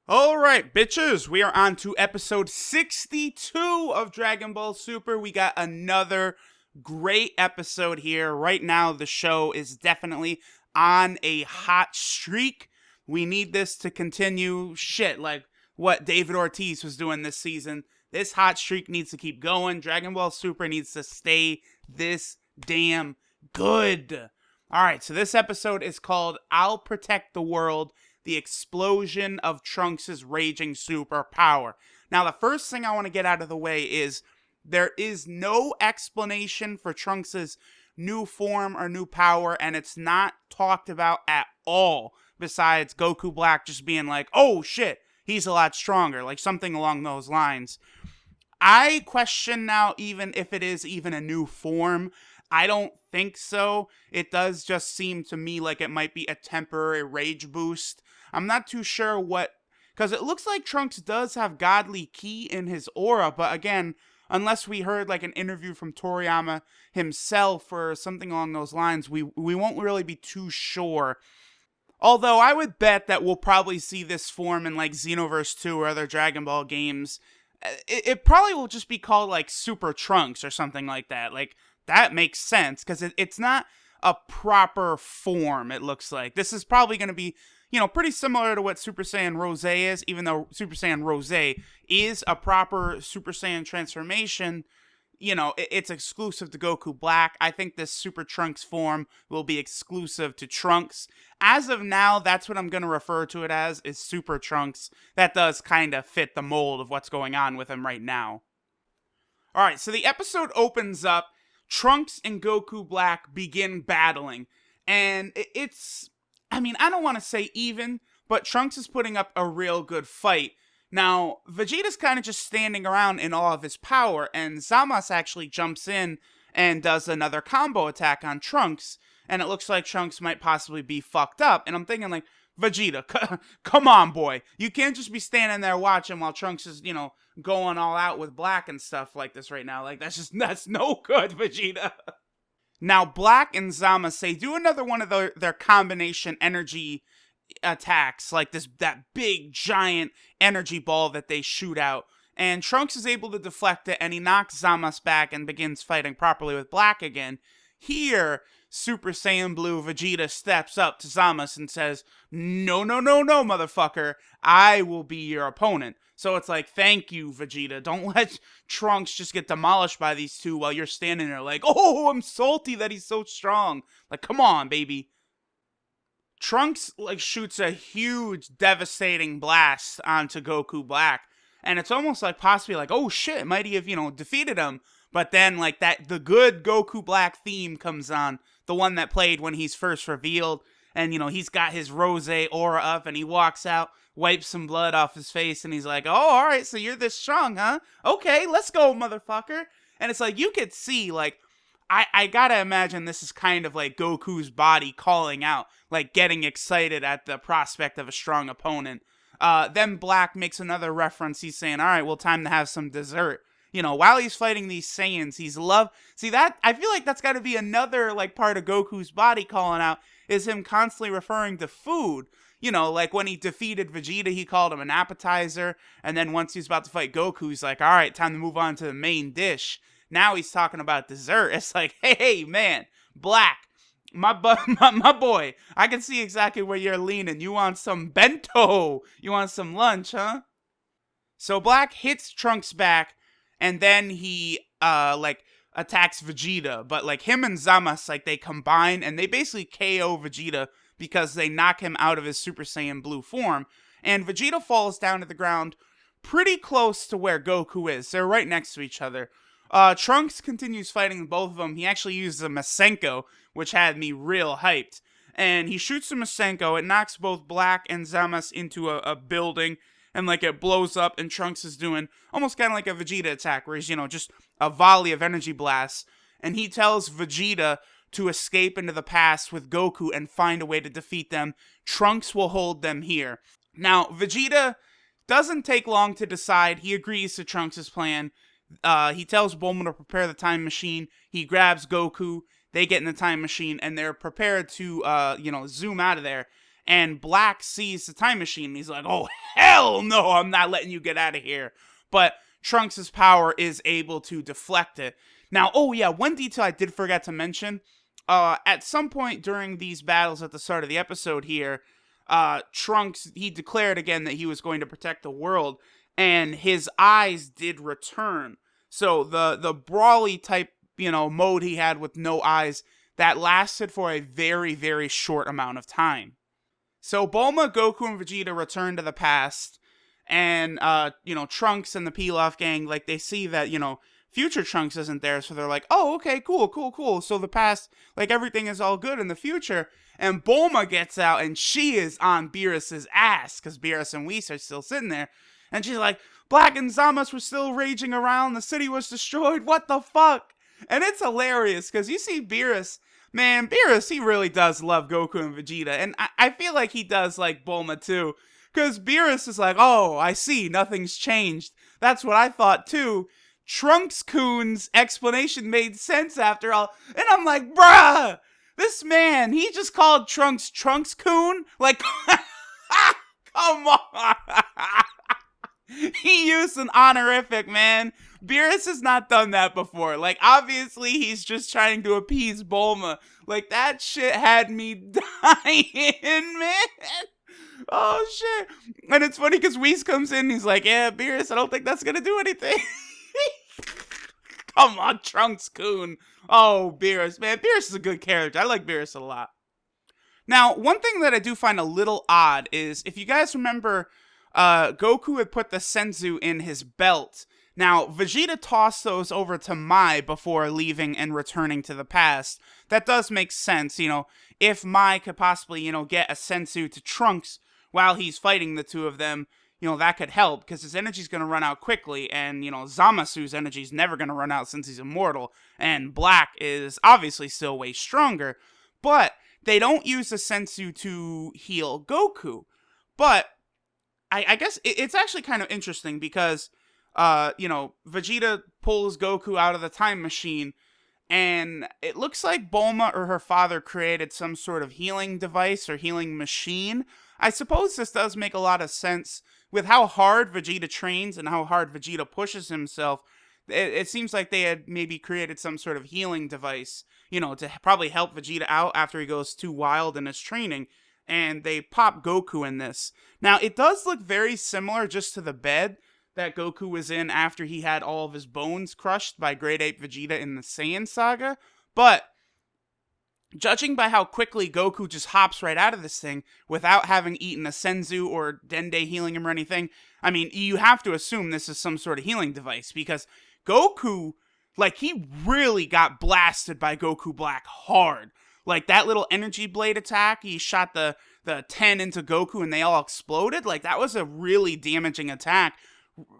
All right, bitches, we are on to episode 62 of Dragon Ball Super. We got another great episode here. Right now, the show is definitely on a hot streak. We need this to continue. Shit, like what David Ortiz was doing this season. This hot streak needs to keep going. Dragon Ball Super needs to stay this damn good. All right, so this episode is called I'll Protect the World, the explosion of Trunks' raging superpower. Now, the first thing I want to get out of the way is there is no explanation for Trunks' new form or new power, and it's not talked about at all, besides Goku Black just being like, oh shit, he's a lot stronger, like something along those lines. I question now even if it is even a new form. I don't think so. It does just seem to me like it might be a temporary rage boost. I'm not too sure what, because it looks like Trunks does have godly ki in his aura, but again, unless we heard like an interview from Toriyama himself or something along those lines, we won't really be too sure. Although I would bet that we'll probably see this form in like Xenoverse 2 or other Dragon Ball games. It probably will just be called like Super Trunks or something like that. Like, that makes sense, because it's not a proper form, it looks like. This is probably going to be, pretty similar to what Super Saiyan Rose is, even though Super Saiyan Rose is a proper Super Saiyan transformation. It's exclusive to Goku Black. I think this Super Trunks form will be exclusive to Trunks. As of now, that's what I'm going to refer to it as, is Super Trunks. That does kind of fit the mold of what's going on with him right now. Alright, so the episode opens up. Trunks and Goku Black begin battling. And I don't want to say even, but Trunks is putting up a real good fight. Now, Vegeta's kind of just standing around in awe of his power, and Zamasu actually jumps in and does another combo attack on Trunks, and it looks like Trunks might possibly be fucked up. And I'm thinking like, Vegeta, come on, boy. You can't just be standing there watching while Trunks is, going all out with Black and stuff like this right now. Like, that's no good, Vegeta. Now, Black and Zamasu do another one of their combination energy attacks, like that big giant energy ball that they shoot out, and Trunks is able to deflect it, and he knocks Zamasu back and begins fighting properly with Black again. Here, Super Saiyan Blue Vegeta steps up to Zamasu and says, no, motherfucker, I will be your opponent. So it's like, thank you, Vegeta. Don't let Trunks just get demolished by these two while you're standing there like, oh, I'm salty that he's so strong. Like, come on, baby. Trunks, shoots a huge, devastating blast onto Goku Black. And it's almost like possibly like, oh shit, might he have, defeated him? But then, the good Goku Black theme comes on. The one that played when he's first revealed. And, he's got his Rose aura up and he walks out, wipes some blood off his face, and he's like, oh, alright, so you're this strong, huh? Okay, let's go, motherfucker. And it's like, you could see, I gotta imagine this is kind of like Goku's body calling out, getting excited at the prospect of a strong opponent. Then Black makes another reference. He's saying, alright, well, time to have some dessert. While he's fighting these Saiyans, I feel like that's gotta be another, part of Goku's body calling out, is him constantly referring to food. When he defeated Vegeta, he called him an appetizer, and then once he's about to fight Goku, he's like, alright, time to move on to the main dish. Now he's talking about dessert. It's like, hey, man, Black, my boy, I can see exactly where you're leaning. You want some bento? You want some lunch, huh? So Black hits Trunks back, and then he, attacks Vegeta. But, him and Zamasu, they combine, and they basically KO Vegeta because they knock him out of his Super Saiyan Blue form. And Vegeta falls down to the ground pretty close to where Goku is. They're right next to each other. Trunks continues fighting both of them. He actually uses a Masenko, which had me real hyped. And he shoots a Masenko. It knocks both Black and Zamasu into a building. And, it blows up. And Trunks is doing almost kind of like a Vegeta attack, where he's, just a volley of energy blasts. And he tells Vegeta to escape into the past with Goku and find a way to defeat them. Trunks will hold them here. Now, Vegeta doesn't take long to decide. He agrees to Trunks' plan. He tells Bulma to prepare the time machine. He grabs Goku. They get in the time machine, and they're prepared to, zoom out of there. And Black sees the time machine, and he's like, oh, hell no, I'm not letting you get out of here. But Trunks' power is able to deflect it. Now, oh yeah, one detail I did forget to mention. At some point during these battles at the start of the episode here, Trunks, he declared again that he was going to protect the world, and his eyes did return. So the brawly type, mode he had with no eyes, that lasted for a very, very short amount of time. So Bulma, Goku, and Vegeta return to the past, and, Trunks and the Pilaf gang, like, they see that, future Trunks isn't there, so they're like, oh, okay, cool. So the past, like, everything is all good in the future, and Bulma gets out, and she is on Beerus's ass, because Beerus and Whis are still sitting there, and she's like, Black and Zamasu were still raging around, the city was destroyed, what the fuck? And it's hilarious, because you see Beerus, man, Beerus, he really does love Goku and Vegeta, and I feel like he does like Bulma too, because Beerus is like, oh, I see, nothing's changed, that's what I thought too. Trunks-kun's explanation made sense after all, and I'm like, bruh, this man, he just called Trunks Trunks-kun? Like, come on. He used an honorific, man. Beerus has not done that before. Like, obviously, he's just trying to appease Bulma. Like, that shit had me dying, man. Oh, shit. And it's funny because Whis comes in and he's like, yeah, Beerus, I don't think that's gonna do anything. Come on, Trunks-kun. Oh, Beerus, man. Beerus is a good character. I like Beerus a lot. Now, one thing that I do find a little odd is, if you guys remember, Goku had put the senzu in his belt. Now, Vegeta tossed those over to Mai before leaving and returning to the past. That does make sense, if Mai could possibly, get a senzu to Trunks while he's fighting the two of them, that could help, because his energy's going to run out quickly, and, Zamasu's energy's never going to run out since he's immortal, and Black is obviously still way stronger, but they don't use the senzu to heal Goku. But I guess it's actually kind of interesting, because, Vegeta pulls Goku out of the time machine, and it looks like Bulma or her father created some sort of healing device or healing machine. I suppose this does make a lot of sense with how hard Vegeta trains and how hard Vegeta pushes himself. It seems like they had maybe created some sort of healing device, to probably help Vegeta out after he goes too wild in his training. And they pop Goku in this. Now, it does look very similar just to the bed that Goku was in after he had all of his bones crushed by Great Ape Vegeta in the Saiyan Saga. But judging by how quickly Goku just hops right out of this thing without having eaten a senzu or Dende healing him or anything, I mean, you have to assume this is some sort of healing device, because Goku, like, he really got blasted by Goku Black hard. Like, that little energy blade attack, he shot the 10 into Goku and they all exploded. Like, that was a really damaging attack.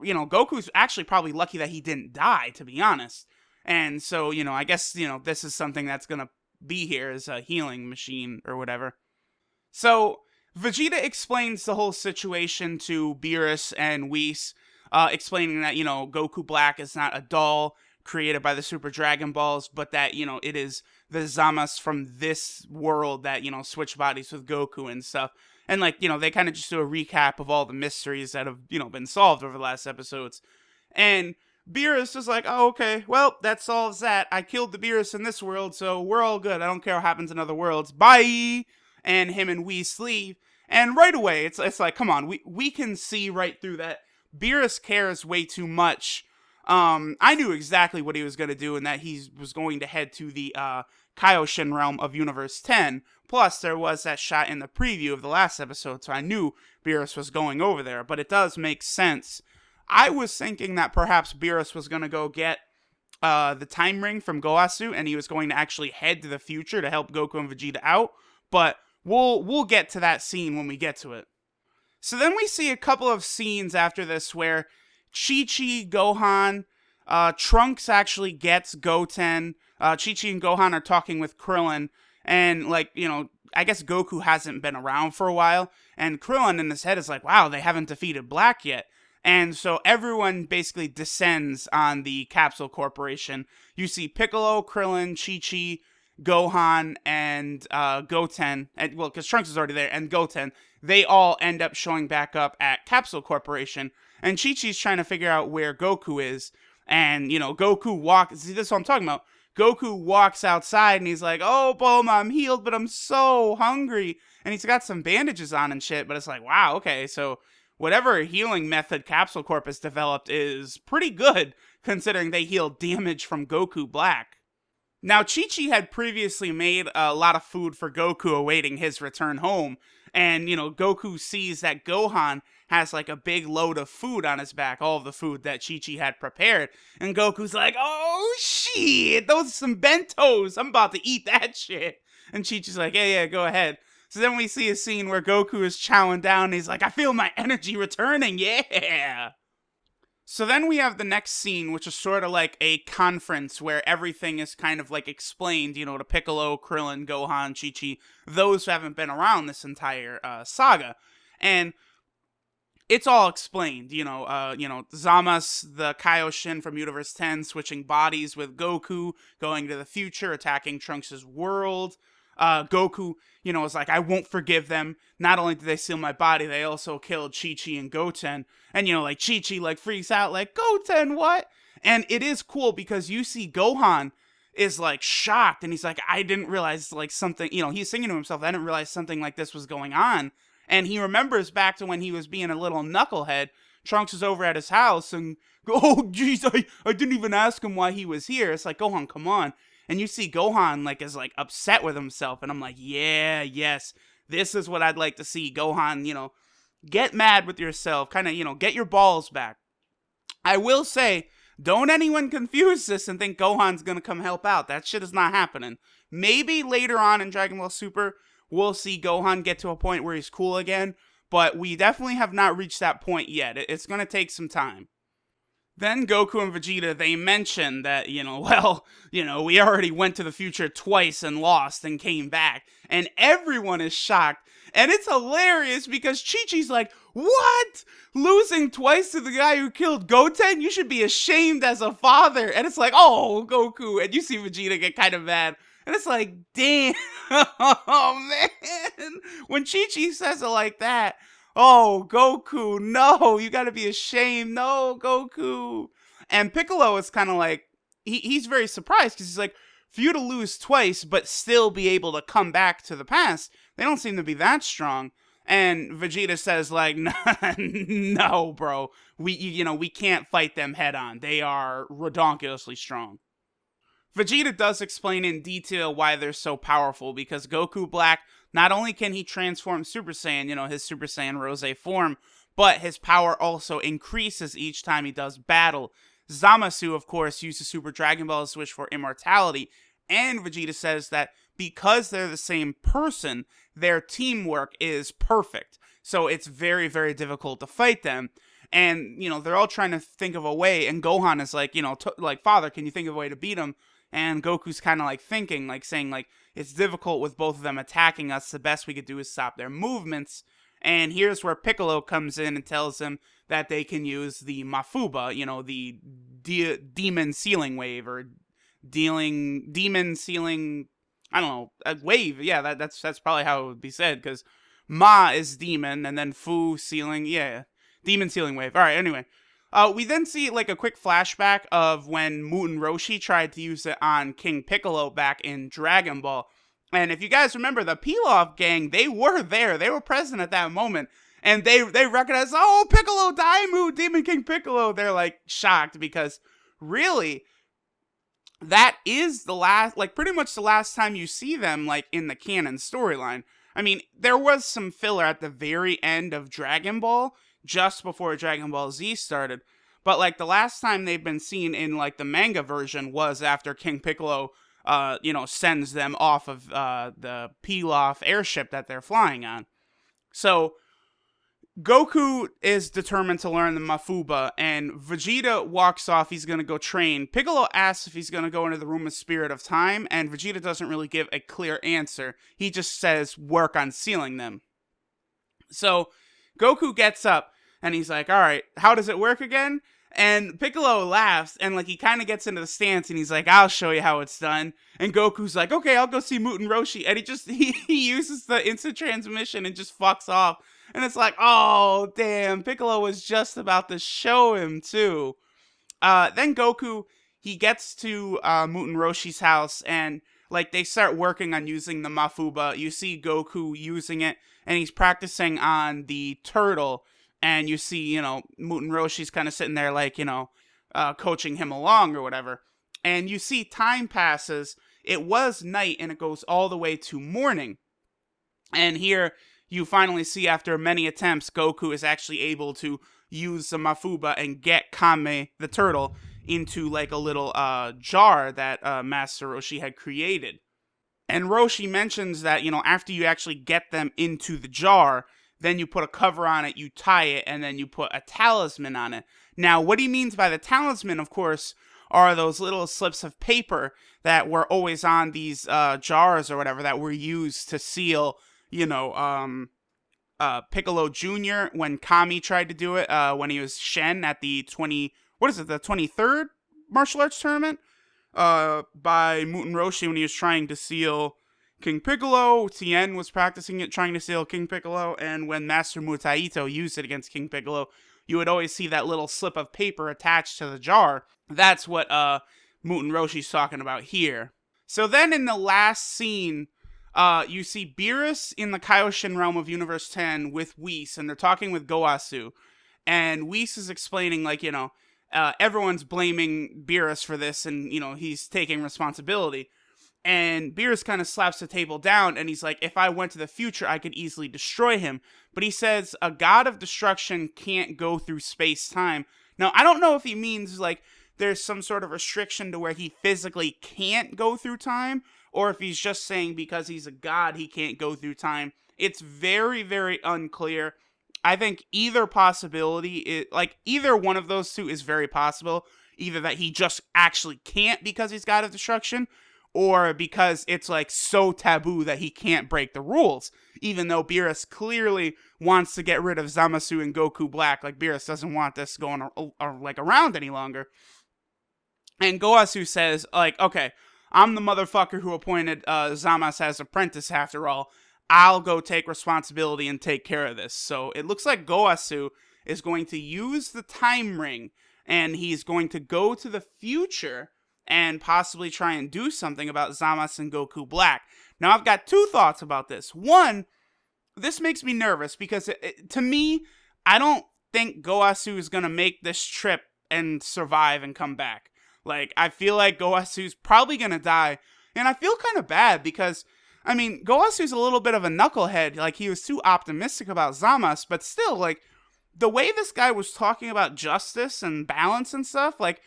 Goku's actually probably lucky that he didn't die, to be honest. And so, I guess, this is something that's gonna be here as a healing machine or whatever. So Vegeta explains the whole situation to Beerus and Whis, explaining that, Goku Black is not a doll created by the Super Dragon Balls, but that, it is the Zamasu from this world that, switch bodies with Goku and stuff. And, like, they kind of just do a recap of all the mysteries that have, been solved over the last episodes. And Beerus is like, oh, okay, well, that solves that. I killed the Beerus in this world, so we're all good. I don't care what happens in other worlds. Bye! And him and Whis leave. And right away, it's like, come on, we can see right through that. Beerus cares way too much. I knew exactly what he was going to do, and that he was going to head to the Kaioshin realm of Universe 10. Plus, there was that shot in the preview of the last episode, so I knew Beerus was going over there. But it does make sense. I was thinking that perhaps Beerus was going to go get the time ring from Goasu, and he was going to actually head to the future to help Goku and Vegeta out. But we'll get to that scene when we get to it. So then we see a couple of scenes after this where Chi-Chi, Gohan, Trunks actually gets Goten. Chi-Chi and Gohan are talking with Krillin, and, like, I guess Goku hasn't been around for a while, and Krillin in his head is like, wow, they haven't defeated Black yet. And so everyone basically descends on the Capsule Corporation. You see Piccolo, Krillin, Chi-Chi, Gohan and Goten, and well, because Trunks is already there, and Goten, they all end up showing back up at Capsule Corporation, and Chi-Chi's trying to figure out where Goku is, and, Goku walks, see, this is what I'm talking about. Goku walks outside, and he's like, oh, Bulma, I'm healed, but I'm so hungry, and he's got some bandages on and shit, but it's like, wow, okay, so whatever healing method Capsule Corp has developed is pretty good, considering they heal damage from Goku Black. Now, Chi-Chi had previously made a lot of food for Goku awaiting his return home, and, Goku sees that Gohan has, like, a big load of food on his back, all of the food that Chi-Chi had prepared, and Goku's like, oh, shit, those are some bentos, I'm about to eat that shit, and Chi-Chi's like, yeah, go ahead. So then we see a scene where Goku is chowing down, and he's like, I feel my energy returning, yeah! So then we have the next scene, which is sort of like a conference where everything is kind of like explained, to Piccolo, Krillin, Gohan, Chi-Chi, those who haven't been around this entire saga. And it's all explained, Zamasu, the Kaioshin from Universe 10, switching bodies with Goku, going to the future, attacking Trunks' world. Goku, is like, I won't forgive them. Not only did they steal my body, they also killed Chi-Chi and Goten. And, like, Chi-Chi, like, freaks out, like, Goten, what? And it is cool because you see Gohan is, like, shocked. And he's like, I didn't realize, like, something, he's singing to himself, I didn't realize something like this was going on. And he remembers back to when he was being a little knucklehead. Trunks is over at his house and, oh, jeez, I didn't even ask him why he was here. It's like, Gohan, come on. And you see Gohan, like, is, like, upset with himself. And I'm like, yeah, yes, this is what I'd like to see. Gohan, get mad with yourself. Kind of, get your balls back. I will say, don't anyone confuse this and think Gohan's going to come help out. That shit is not happening. Maybe later on in Dragon Ball Super, we'll see Gohan get to a point where he's cool again. But we definitely have not reached that point yet. It's going to take some time. Then Goku and Vegeta, they mention that, we already went to the future twice and lost and came back. And everyone is shocked. And it's hilarious because Chi-Chi's like, what? Losing twice to the guy who killed Goten? You should be ashamed as a father. And it's like, oh, Goku. And you see Vegeta get kind of mad. And it's like, damn. Oh, man. When Chi-Chi says it like that, oh, Goku, no, you gotta be ashamed. No, Goku. And Piccolo is kind of like, he's very surprised because he's like, for you to lose twice but still be able to come back to the past, they don't seem to be that strong. And Vegeta says, like, no, bro, we can't fight them head on. They are redonkulously strong. Vegeta does explain in detail why they're so powerful, because Goku Black, not only can he transform Super Saiyan, his Super Saiyan Rose form, but his power also increases each time he does battle. Zamasu, of course, uses Super Dragon Ball to switch for immortality, and Vegeta says that because they're the same person, their teamwork is perfect. So it's very, very difficult to fight them. And, they're all trying to think of a way, and Gohan is like, like, Father, can you think of a way to beat him? And Goku's kind of like thinking, like saying, like, it's difficult with both of them attacking us. The best we could do is stop their movements. And here's where Piccolo comes in and tells him that they can use the Mafuba, the demon sealing wave, or demon sealing, I don't know, a wave. Yeah, that's probably how it would be said, because Ma is demon, and then Fu sealing, yeah, demon sealing wave. All right, anyway. We then see, like, a quick flashback of when Master Roshi tried to use it on King Piccolo back in Dragon Ball. And if you guys remember, the Pilaf gang, they were there. They were present at that moment. And they recognize, oh, Piccolo Daimu, Demon King Piccolo. They're, like, shocked because, really, that is the last, like, pretty much the last time you see them, like, in the canon storyline. I mean, there was some filler at the very end of Dragon Ball, just before Dragon Ball Z started. But, like, the last time they've been seen in, like, the manga version was after King Piccolo, sends them off of the Pilaf airship that they're flying on. So, Goku is determined to learn the Mafuba, and Vegeta walks off. He's going to go train. Piccolo asks if he's going to go into the Room of Spirit of Time, and Vegeta doesn't really give a clear answer. He just says, work on sealing them. So, Goku gets up, and he's like, all right, how does it work again? And Piccolo laughs, and like he kind of gets into the stance, and he's like, "I'll show you how it's done." And Goku's like, "Okay, I'll go see Muten Roshi," and he uses the instant transmission and just fucks off. And it's like, oh damn, Piccolo was just about to show him too. Then Goku, he gets to Muten Roshi's house, and like they start working on using the Mafuba. You see Goku using it, and he's practicing on the turtle. And you see, Muten Roshi's kind of sitting there like, coaching him along or whatever. And you see time passes. It was night, and it goes all the way to morning. And here you finally see, after many attempts, Goku is actually able to use the Mafuba and get Kame, the turtle, into like a little jar that Master Roshi had created. And Roshi mentions that, after you actually get them into the jar, then you put a cover on it, you tie it, and then you put a talisman on it. Now, what he means by the talisman, of course, are those little slips of paper that were always on these jars or whatever that were used to seal, Piccolo Jr. when Kami tried to do it, when he was Shen at the 23rd martial arts tournament, by Muten Roshi when he was trying to seal King Piccolo. Tien was practicing it, trying to seal King Piccolo, and when Master Mutaito used it against King Piccolo, you would always see that little slip of paper attached to the jar. That's what Muten Roshi's talking about here. So then in the last scene, you see Beerus in the Kaioshin realm of Universe 10 with Whis, and they're talking with Goasu, and Whis is explaining, like, everyone's blaming Beerus for this, and, he's taking responsibility. And Beerus kind of slaps the table down, and he's like, if I went to the future, I could easily destroy him. But he says a god of destruction can't go through space-time. Now, I don't know if he means, like, there's some sort of restriction to where he physically can't go through time, or if he's just saying because he's a god, he can't go through time. It's very, very unclear. I think either possibility, either one of those two is very possible. Either that he just actually can't because he's god of destruction, or because it's like so taboo that he can't break the rules, even though Beerus clearly wants to get rid of Zamasu and Goku Black. Like, Beerus doesn't want this going around any longer. And Goasu says, like, okay, I'm the motherfucker who appointed Zamasu as apprentice after all. I'll go take responsibility and take care of this. So it looks like Goasu is going to use the time ring, and he's going to go to the future and possibly try and do something about Zamasu and Goku Black. Now, I've got two thoughts about this. One, this makes me nervous because, to me, I don't think Goasu is going to make this trip and survive and come back. Like, I feel like Goasu's probably going to die, and I feel kind of bad because, I mean, Goasu's a little bit of a knucklehead. Like, he was too optimistic about Zamasu, but still, like, the way this guy was talking about justice and balance and stuff, like,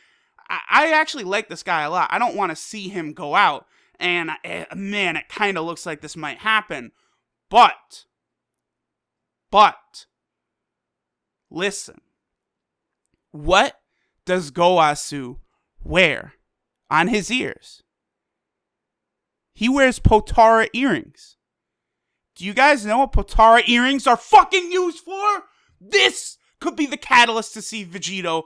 I actually like this guy a lot. I don't want to see him go out. And, man, it kind of looks like this might happen. But, listen. What does Goasu wear on his ears? He wears Potara earrings. Do you guys know what Potara earrings are fucking used for? This could be the catalyst to see Vegito.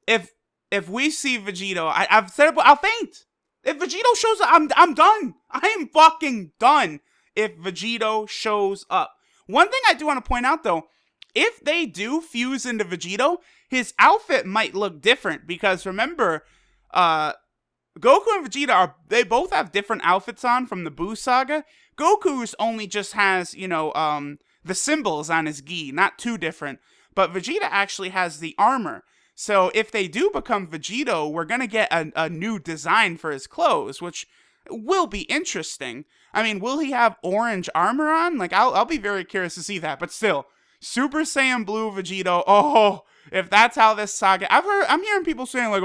If we see Vegito, I've said it, I'll faint. If Vegito shows up, I'm done. I am fucking done if Vegito shows up. One thing I do want to point out, though, if they do fuse into Vegito, his outfit might look different, because remember, Goku and Vegeta they both have different outfits on from the Buu saga. Goku's only just has, the symbols on his gi, not too different, but Vegeta actually has the armor. So if they do become Vegito, we're going to get a new design for his clothes, which will be interesting. I mean, will he have orange armor on? Like, I'll be very curious to see that. But still, Super Saiyan Blue Vegito, if that's how this saga... I'm hearing people saying, like,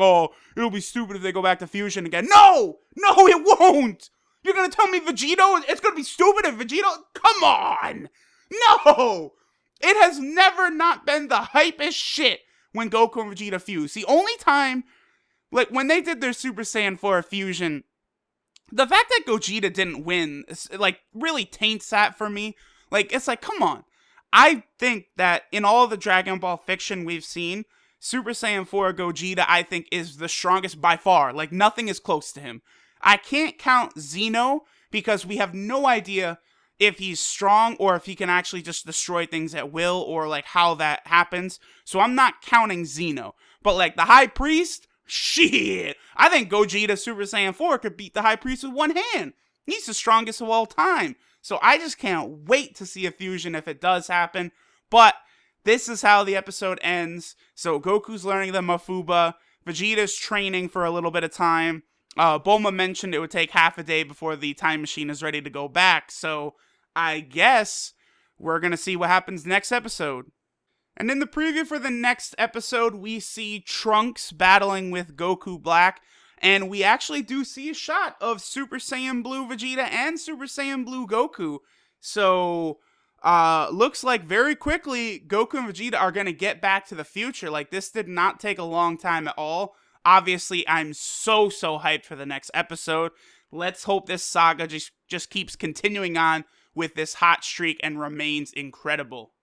it'll be stupid if they go back to Fusion again. No, it won't! You're going to tell me Vegito, it's going to be stupid if Vegito... Come on! No! It has never not been the hypest shit when Goku and Vegeta fuse. The only time, like, when they did their Super Saiyan 4 fusion, the fact that Gogeta didn't win, like, really taints that for me. Like, it's like, come on. I think that in all the Dragon Ball fiction we've seen, Super Saiyan 4 Gogeta, I think, is the strongest by far. Like, nothing is close to him. I can't count Zeno because we have no idea if he's strong or if he can actually just destroy things at will or, like, how that happens. So I'm not counting Zeno. But, like, the High Priest, shit. I think Gogeta Super Saiyan 4 could beat the High Priest with one hand. He's the strongest of all time. So I just can't wait to see a fusion if it does happen. But this is how the episode ends. So Goku's learning the Mafuba. Vegeta's training for a little bit of time. Bulma mentioned it would take half a day before the time machine is ready to go back. So I guess we're going to see what happens next episode. And in the preview for the next episode, we see Trunks battling with Goku Black. And we actually do see a shot of Super Saiyan Blue Vegeta and Super Saiyan Blue Goku. So, looks like very quickly, Goku and Vegeta are going to get back to the future. Like, this did not take a long time at all. Obviously, I'm so hyped for the next episode. Let's hope this saga just keeps continuing on with this hot streak and remains incredible.